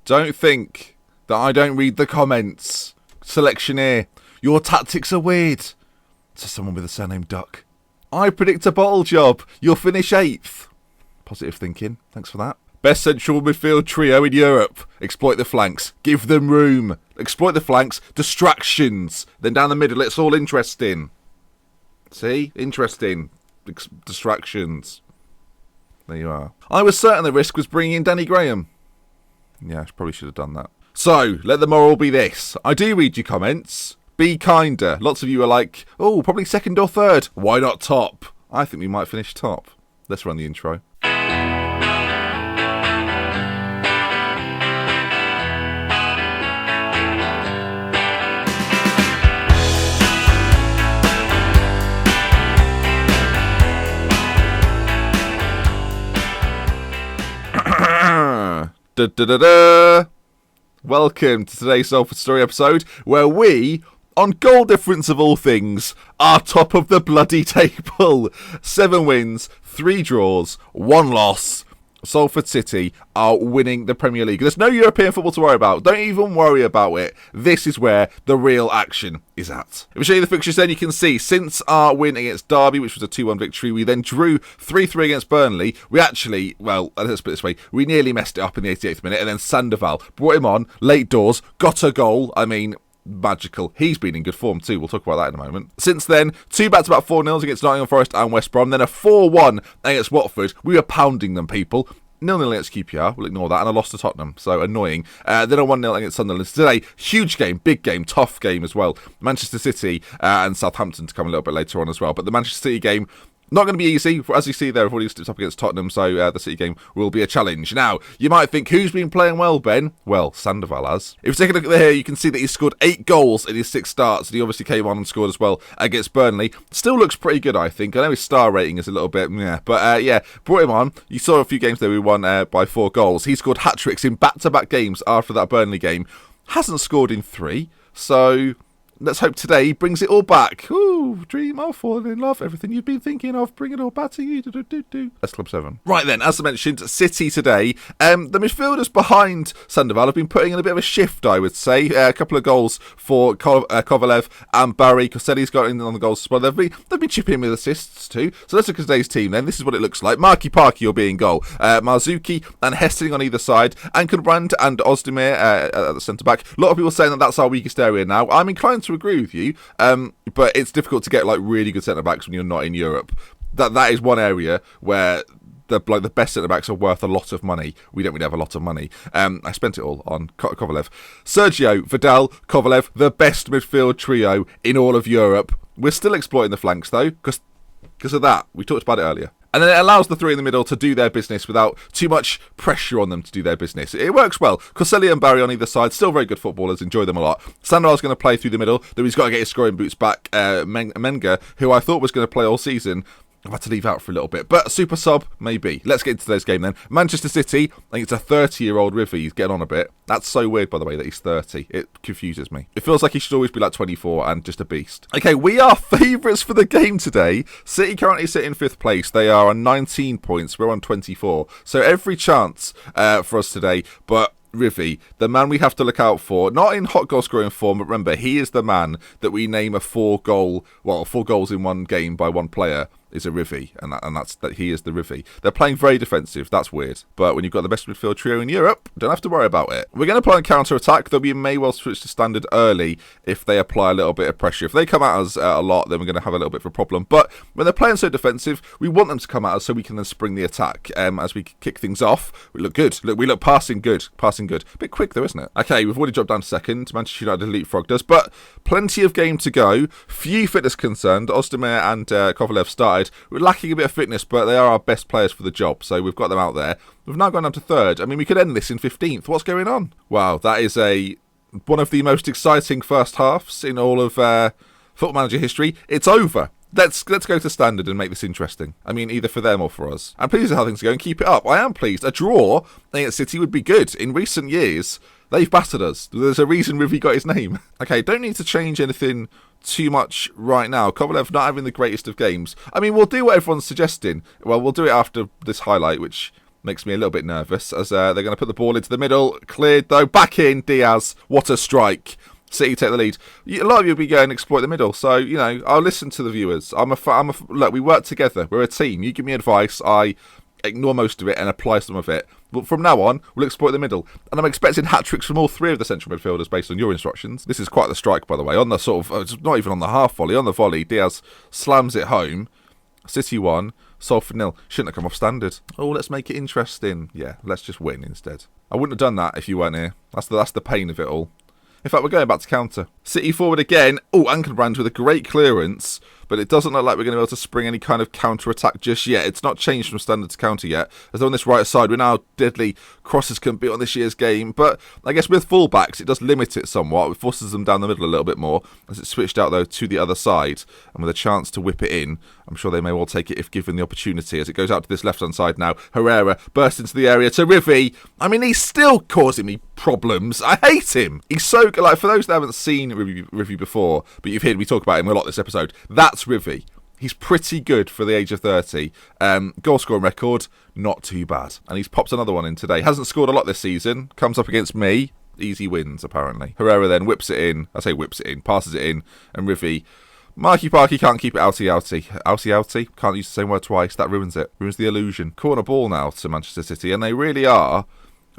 Don't think that I don't read the comments. Selectioneer, your tactics are weird. Says someone with a surname Duck. I predict a bottle job. You'll finish 8th. Positive thinking. Thanks for that. Best central midfield trio in Europe. Exploit the flanks. Give them room. Exploit the flanks. Distractions. Then down the middle, it's all interesting. See? Interesting. Distractions. There you are. I was certain the risk was bringing in Danny Graham. Yeah, I probably should have done that. So, let the moral be this. I do read your comments. Be kinder. Lots of you are like, oh, probably 2nd or 3rd. Why not top? I think we might finish top. Let's run the intro. Welcome to today's Salford Story episode, where we, on goal difference of all things, are top of the bloody table. 7 wins, 3 draws, 1 loss. Salford City are winning the Premier League. There's no European football to worry about. Don't even worry about it. This is where the real action is at. If I show you the fixtures, then you can see since our win against Derby, which was a 2-1 victory, we then drew 3-3 against Burnley. We actually, well, let's put it this way, we nearly messed it up in the 88th minute, and then Sandoval brought him on, late doors, got a goal. I mean, magical. He's been in good form too. We'll talk about that in a moment. Since then, 2 back-to-back 4-0s against Nottingham Forest and West Brom, then a 4-1 against Watford. We were pounding them, people. 0-0 against QPR, we'll ignore that, and a loss to Tottenham, so annoying. Then a 1-0 against Sunderland. Today, huge game, big game, tough game as well. Manchester City and Southampton to come a little bit later on as well, but the Manchester City game, not going to be easy. As you see there, we've already stepped up against Tottenham, so the City game will be a challenge. Now, you might think, who's been playing well, Ben? Well, Sandoval has. If you take a look at here, you can see that he's scored 8 goals in his 6 starts, and he obviously came on and scored as well against Burnley. Still looks pretty good, I think. I know his star rating is a little bit, but yeah, brought him on. You saw a few games there we won by 4 goals. He scored hat-tricks in back-to-back games after that Burnley game. Hasn't scored in 3, so let's hope today he brings it all back. Ooh, dream of falling in love. Everything you've been thinking of, bring it all back to you. That's Club 7. Right then, as I mentioned, City today. The midfielders behind Sandoval have been putting in a bit of a shift, I would say. A couple of goals for Kovalev and Barry. Costelli's got in on the goals as well. They've been chipping in with assists too. So let's look at today's team then. This is what it looks like. Marky Parky will be in goal. Marzuki and Hesting on either side. Ankenbrand and Ozdemir at the centre-back. A lot of people saying that that's our weakest area now. I'm inclined to agree with you, but it's difficult to get like really good centre backs when you're not in Europe. That is one area where the best centre backs are worth a lot of money. We don't really have a lot of money. I spent it all on Kovalev, Sergio, Vidal, Kovalev, the best midfield trio in all of Europe. We're still exploiting the flanks though, because of that. We talked about it earlier. And then it allows the 3 in the middle to do their business without too much pressure on them to do their business. It works well. Costelli and Barry on either side, still very good footballers, enjoy them a lot. Sandoval's going to play through the middle, though he's got to get his scoring boots back. Menga, who I thought was going to play all season, I've had to leave out for a little bit, but super sub, maybe. Let's get into today's game then. Manchester City, I think it's a 30-year-old Rivy. He's getting on a bit. That's so weird, by the way, that he's 30. It confuses me. It feels like he should always be like 24 and just a beast. Okay, we are favourites for the game today. City currently sit in 5th place. They are on 19 points. We're on 24. So every chance for us today, but Rivy, the man we have to look out for, not in hot goal scoring form, but remember, he is the man that we name a 4 goals in one game by one player is a Rivy, and that's that he is the Rivy. They're playing very defensive, that's weird, but when you've got the best midfield trio in Europe, don't have to worry about it. We're going to play on counter-attack, though we may well switch to standard early if they apply a little bit of pressure. If they come at us a lot, then we're going to have a little bit of a problem, but when they're playing so defensive, we want them to come at us so we can then spring the attack. As we kick things off, we look good. We look passing good. A bit quick though, isn't it? Okay, we've already dropped down to 2nd. Manchester United leapfrogged us, but plenty of game to go. Few fitness concerned. Ozdemir and Kovalev started. We're lacking a bit of fitness, but they are our best players for the job, so we've got them out there. We've now gone down to 3rd. I mean, we could end this in 15th. What's going on? Wow, that is one of the most exciting first halves in all of Football Manager history. It's over. Let's go to standard and make this interesting. I mean, either for them or for us. I'm pleased with how things are going. Keep it up. I am pleased. A draw against City would be good. In recent years, they've battered us. There's a reason Rivy got his name. Okay, don't need to change anything too much right now. Kovalev not having the greatest of games. I mean, we'll do what everyone's suggesting. Well, we'll do it after this highlight, which Makes me a little bit nervous as they're going to put the ball into the middle. Cleared though, back in, Diaz. What a strike. City take the lead. A lot of you will be going to exploit the middle, so, I'll listen to the viewers. Look, we work together. We're a team. You give me advice, I ignore most of it and apply some of it. But from now on, we'll exploit the middle. And I'm expecting hat-tricks from all three of the central midfielders based on your instructions. This is quite the strike, by the way. On the it's not even on the half volley. On the volley, Diaz slams it home. City 1, Salford 0. Shouldn't have come off standard. Oh, let's make it interesting. Yeah, let's just win instead. I wouldn't have done that if you weren't here. That's the pain of it all. In fact, we're going back to counter. City forward again. Oh, Ankenbrand with a great clearance. But it doesn't look like we're going to be able to spring any kind of counter-attack just yet. It's not changed from standard to counter yet. As though on this right side, we're now deadly crosses can be on this year's game. But I guess with fullbacks, it does limit it somewhat. It forces them down the middle a little bit more. As it's switched out, though, to the other side. And with a chance to whip it in, I'm sure they may well take it if given the opportunity. As it goes out to this left-hand side now, Herrera bursts into the area to Rivy. I mean, he's still causing me problems. I hate him. He's so good. Like, for those that haven't seen Rivy before, but you've heard me talk about him a lot this episode, that's Rivy. He's pretty good for the age of 30. Goal scoring record, not too bad. And he's popped another one in today. Hasn't scored a lot this season. Comes up against me. Easy wins, apparently. Herrera then whips it in. I say whips it in. Passes it in. And Rivy, Marky Parky can't keep it outy. Outy? Can't use the same word twice. That ruins it. Ruins the illusion. Corner ball now to Manchester City. And they really are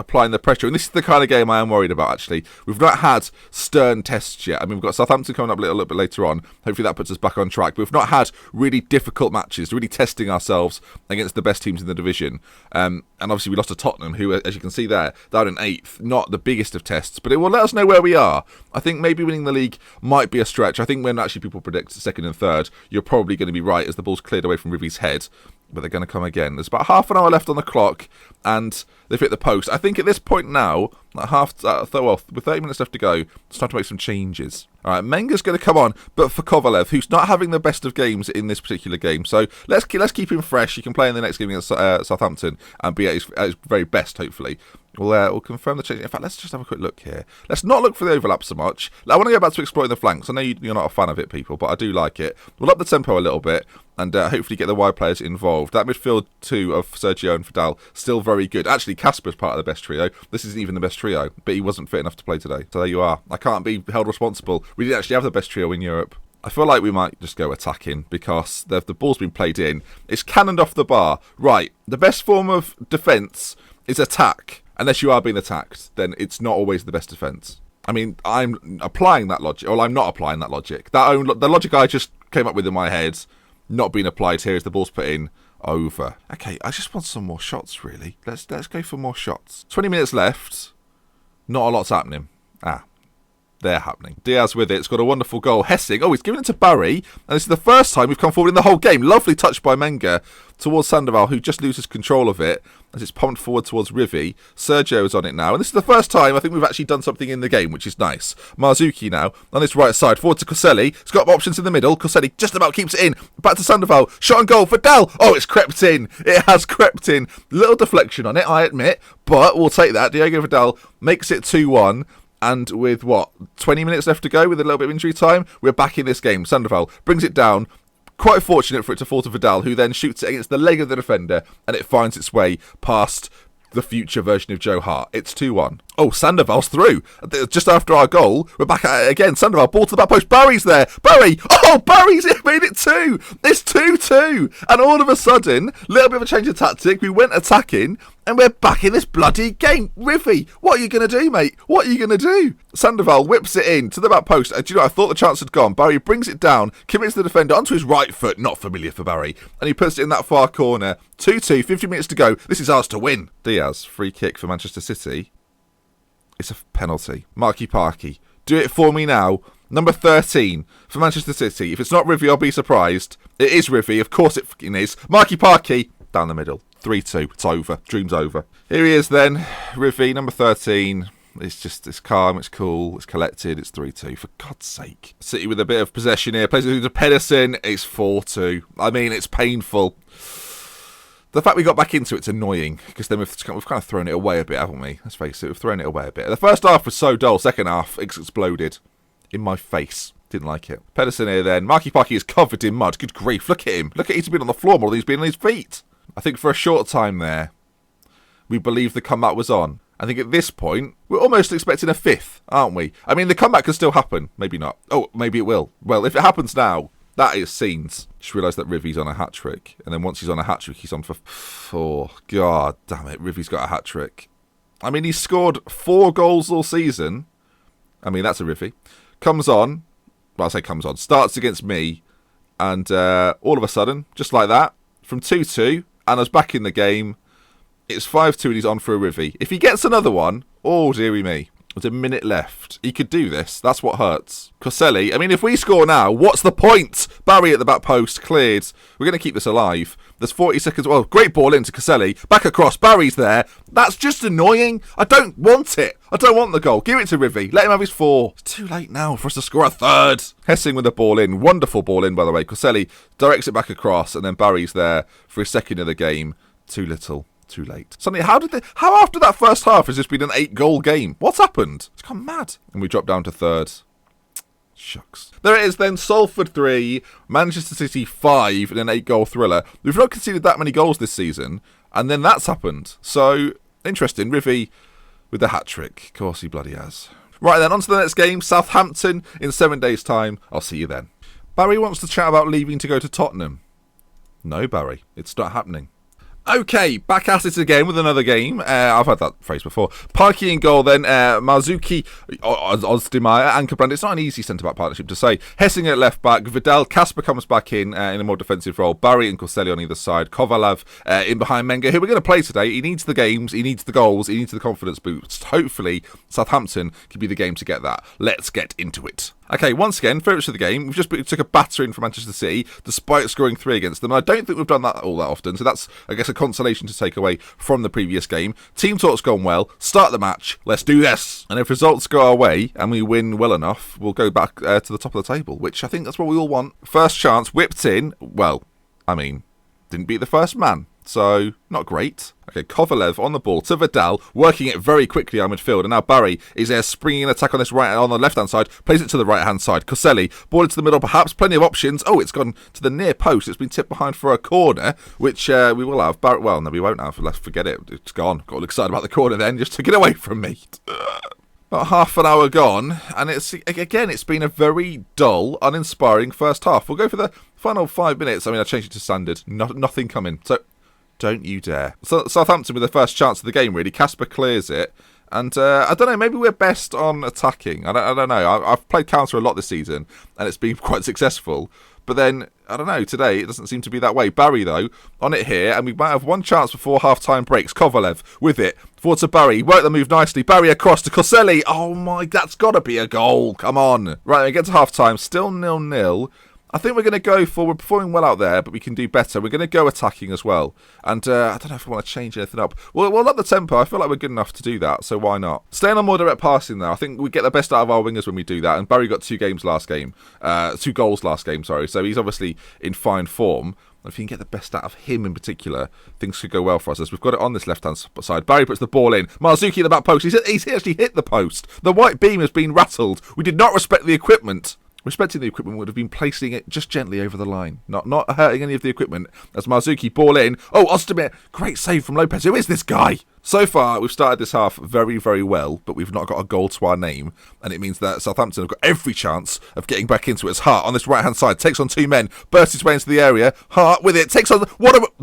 applying the pressure. And this is the kind of game I am worried about, actually. We've not had stern tests yet. I mean, we've got Southampton coming up a little bit later on. Hopefully that puts us back on track. But we've not had really difficult matches, really testing ourselves against the best teams in the division. And obviously we lost to Tottenham, who, as you can see there, down in 8th. Not the biggest of tests, but it will let us know where we are. I think maybe winning the league might be a stretch. I think when actually people predict 2nd and 3rd, you're probably going to be right as the ball's cleared away from Rivy's head. But they're going to come again. There's about half an hour left on the clock, and they've hit the post. I think at this point now, with 30 minutes left to go, it's time to make some changes. All right, Menga's going to come on, but for Kovalev, who's not having the best of games in this particular game. So let's keep him fresh. He can play in the next game against Southampton and be at his very best, hopefully. We'll confirm the change. In fact, let's just have a quick look here. Let's not look for the overlap so much. I want to go back to exploiting the flanks. I know you're not a fan of it, people, but I do like it. We'll up the tempo a little bit and hopefully get the wide players involved. That midfield two of Sergio and Fidal, still very good. Actually, Casper's part of the best trio. This isn't even the best trio, but he wasn't fit enough to play today. So there you are. I can't be held responsible. We didn't actually have the best trio in Europe. I feel like we might just go attacking because the ball's been played in. It's cannoned off the bar. Right, the best form of defence is attack. Unless you are being attacked, then it's not always the best defence. I mean, I'm applying that logic, or I'm not applying that logic. The logic I just came up with in my head, not being applied here as the ball's put in, over. Okay, I just want some more shots, really. Let's go for more shots. 20 minutes left. Not a lot's happening. They're happening. Diaz with it. It's got a wonderful goal. Hessing. Oh, he's given it to Barry. And this is the first time we've come forward in the whole game. Lovely touch by Menga towards Sandoval, who just loses control of it as it's pumped forward towards Rivy. Sergio is on it now. And this is the first time I think we've actually done something in the game, which is nice. Marzuki now on his right side. Forward to Coselli. He's got options in the middle. Coselli just about keeps it in. Back to Sandoval. Shot on goal for Dal. Oh, it's crept in. It has crept in. Little deflection on it, I admit. But we'll take that. Diego Vidal makes it 2-1. And with, 20 minutes left to go with a little bit of injury time, we're back in this game. Sandoval brings it down. Quite fortunate for it to fall to Vidal, who then shoots it against the leg of the defender, and it finds its way past the future version of Joe Hart. It's 2-1. Oh, Sandoval's through. Just after our goal, we're back at it again. Sandoval, ball to the back post. Barry's there. Barry! Oh, Barry's made it 2! It's 2-2! And all of a sudden, a little bit of a change of tactic. We went attacking, and we're back in this bloody game. Rivy, what are you going to do, mate? What are you going to do? Sandoval whips it in to the back post. Do you know, I thought the chance had gone. Barry brings it down, commits the defender onto his right foot. Not familiar for Barry. And he puts it in that far corner. 2-2, 50 minutes to go. This is ours to win. Diaz, free kick for Manchester City. It's a penalty. Marky Parky, do it for me now. Number 13 for Manchester City. If it's not Rivy, I'll be surprised. It is Rivy. Of course it fucking is. Marky Parky, down the middle. 3-2. It's over. Dream's over. Here he is then. Rivy, number 13. It's calm, it's cool, it's collected, it's 3-2. For God's sake. City with a bit of possession here. Plays it to Pedersen. It's 4-2. I mean, it's painful. The fact we got back into it's annoying, because then we've kind of thrown it away a bit, haven't we? Let's face it, we've thrown it away a bit. The first half was so dull, second half, it's exploded. In my face. Didn't like it. Pedersen here then. Marky Parky is covered in mud. Good grief, look at him. Look at he's been on the floor more than he's been on his feet. I think for a short time there, we believe the comeback was on. I think at this point, we're almost expecting a fifth, aren't we? I mean, the comeback can still happen. Maybe not. Oh, maybe it will. Well, if it happens now, that is scenes. Just realised that Rivy's on a hat-trick. And then once he's on a hat-trick, he's on for 4. God damn it, Rivy's got a hat-trick. I mean, he's scored 4 goals all season. I mean, that's a Rivy. Comes on. Well, I say comes on. Starts against me. And all of a sudden, just like that, from 2-2, Anna's back in the game. It's 5-2 and he's on for a Rivy. If he gets another one, oh dearie me. There's a minute left. He could do this. That's what hurts. Coselli, I mean, if we score now, what's the point? Barry at the back post, cleared. We're going to keep this alive. There's 40 seconds. Well, great ball into Coselli. Back across. Barry's there. That's just annoying. I don't want it. I don't want the goal. Give it to Rivy. Let him have his 4. It's too late now for us to score a third. Hessing with the ball in. Wonderful ball in, by the way. Coselli directs it back across, and then Barry's there for his second of the game. Too little. Too late. Suddenly, how after that first half has this been an 8-goal game? What's happened? It's gone mad. And we drop down to third. Shucks. There it is then. Salford 3, Manchester City 5 in an 8-goal thriller. We've not conceded that many goals this season, and then that's happened. So, interesting. Rivy with the hat-trick. Of course he bloody has. Right then, on to the next game. Southampton in 7 days' time. I'll see you then. Barry wants to chat about leaving to go to Tottenham. No, Barry. It's not happening. Okay, back at it again with another game. I've had that phrase before. Parky in goal then. Marzuki, Ozdemir, Ankerbrand. It's not an easy centre-back partnership to say. Hessing at left-back. Vidal, Kasper comes back in a more defensive role. Barry and Coselli on either side. Kovalev in behind Menga, who we're going to play today. He needs the games, he needs the goals, he needs the confidence boost. Hopefully, Southampton can be the game to get that. Let's get into it. Okay, once again, favourites of the game. We've just took a battering from Manchester City, despite scoring 3 against them. I don't think we've done that all that often, so that's, I guess, a consolation to take away from the previous game. Team talk's gone well. Start the match. Let's do this. And if results go our way and we win well enough, we'll go back to the top of the table, which I think that's what we all want. First chance, whipped in. Well, I mean, didn't beat the first man. So, not great. Okay, Kovalev on the ball to Vidal, working it very quickly on midfield. And now Barry is there springing an attack on the left-hand side, plays it to the right-hand side. Coselli, ball into the middle, perhaps, plenty of options. Oh, it's gone to the near post. It's been tipped behind for a corner, which we will have. Well, no, we won't have. Let's forget it. It's gone. Got all excited about the corner then. Just took it away from me. About half an hour gone, and it's been a very dull, uninspiring first half. We'll go for the final 5 minutes. I mean, I changed it to standard. Nothing coming. So, don't you dare. So, Southampton with the first chance of the game, really. Kasper clears it. And I don't know, maybe we're best on attacking. I don't know. I've played counter a lot this season, and it's been quite successful. But then, I don't know, today it doesn't seem to be that way. Barry, though, on it here, and we might have one chance before half-time breaks. Kovalev with it. Forward to Barry. Worked the move nicely. Barry across to Coselli. Oh, my, that's got to be a goal. Come on. Right, we get to half-time. Still 0-0. I think we're going to go for, we're performing well out there, but we can do better. We're going to go attacking as well. And I don't know if I want to change anything up. We'll up the tempo. I feel like we're good enough to do that, so why not? Staying on more direct passing though. I think we get the best out of our wingers when we do that. And Barry got 2 goals last game, sorry. So he's obviously in fine form. If you can get the best out of him in particular, things could go well for us. As we've got it on this left-hand side. Barry puts the ball in. Marzuki in the back post. He's actually hit the post. The white beam has been rattled. We did not respect the equipment. Respecting the equipment would have been placing it just gently over the line, not hurting any of the equipment. As Marzuki ball in. Oh, Ozdemir, great save from Lopez. Who is this guy? So far, we've started this half very, very well, but we've not got a goal to our name, and it means that Southampton have got every chance of getting back into it. As Hart on this right-hand side takes on 2 men, bursts his way into the area. Hart with it takes on.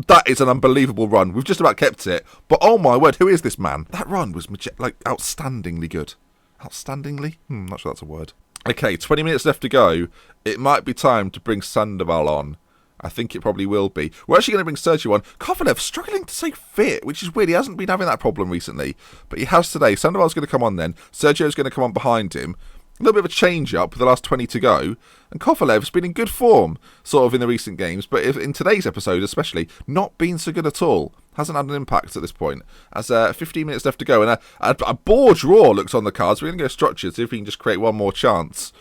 That is an unbelievable run. We've just about kept it, but oh my word, who is this man? That run was outstandingly good. Outstandingly? Not sure that's a word. Okay, 20 minutes left to go. It might be time to bring Sandoval on. I think it probably will be. We're actually going to bring Sergio on. Kovalev struggling to stay fit, which is weird. He hasn't been having that problem recently, but he has today. Sandoval's going to come on then. Sergio's going to come on behind him. A little bit of a change-up with the last 20 to go. And Kovalev's been in good form, sort of, in the recent games. But in today's episode especially, not been so good at all. Hasn't had an impact at this point. As 15 minutes left to go. And a bore draw looks on the cards. We're going to go structured, see if we can just create one more chance.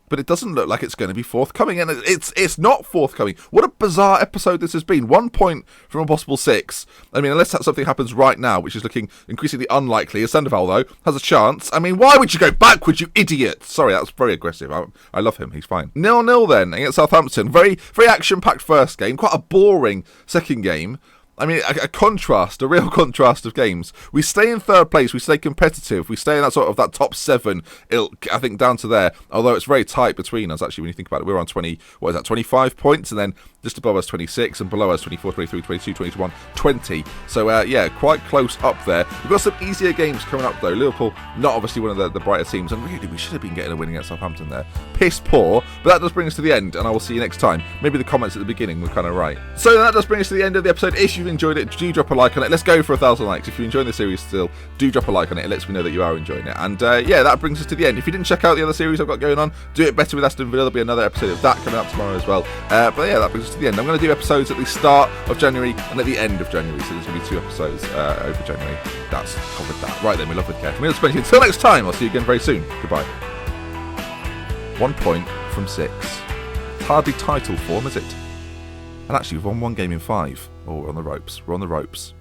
But it doesn't look like it's going to be forthcoming. And it's not forthcoming. What a bizarre episode this has been. 1 point from a possible 6. I mean, unless something happens right now, which is looking increasingly unlikely. As Sandoval, though, has a chance. I mean, why would you go backwards, you idiot? Sorry, that's very aggressive. I love him. He's fine. 0-0 then against Southampton. Very, very action-packed first game. Quite a boring second game. I mean, a contrast, a real contrast of games. We stay in third place, we stay competitive, we stay in that sort of that top 7 ilk, I think, down to there, although it's very tight between us, actually, when you think about it. We're on 25 points, and then just above us 26, and below us 24, 23, 22, 21, 20. So, yeah, quite close up there. We've got some easier games coming up, though. Liverpool, not obviously one of the brighter teams, and really, we should have been getting a win against Southampton there. Piss poor, but that does bring us to the end, and I will see you next time. Maybe the comments at the beginning were kind of right. So that does bring us to the end of the episode. If you've enjoyed it, do drop a like on it. Let's go for 1,000 likes. If you're enjoying the series still, do drop a like on it. It lets me know that you are enjoying it. And yeah, that brings us to the end. If you didn't check out the other series I've got going on, Do It Better with Aston Villa. There'll be another episode of that coming out tomorrow as well. But yeah, that brings us to the end. I'm going to do episodes at the start of January and at the end of January. So there's going to be 2 episodes over January. That's covered that. Right then, we love with care. From me, until next time, I'll see you again very soon. Goodbye. 1 point from 6. Hardly title form, is it? And actually, we've won 1 game in 5. Oh, we're on the ropes. We're on the ropes.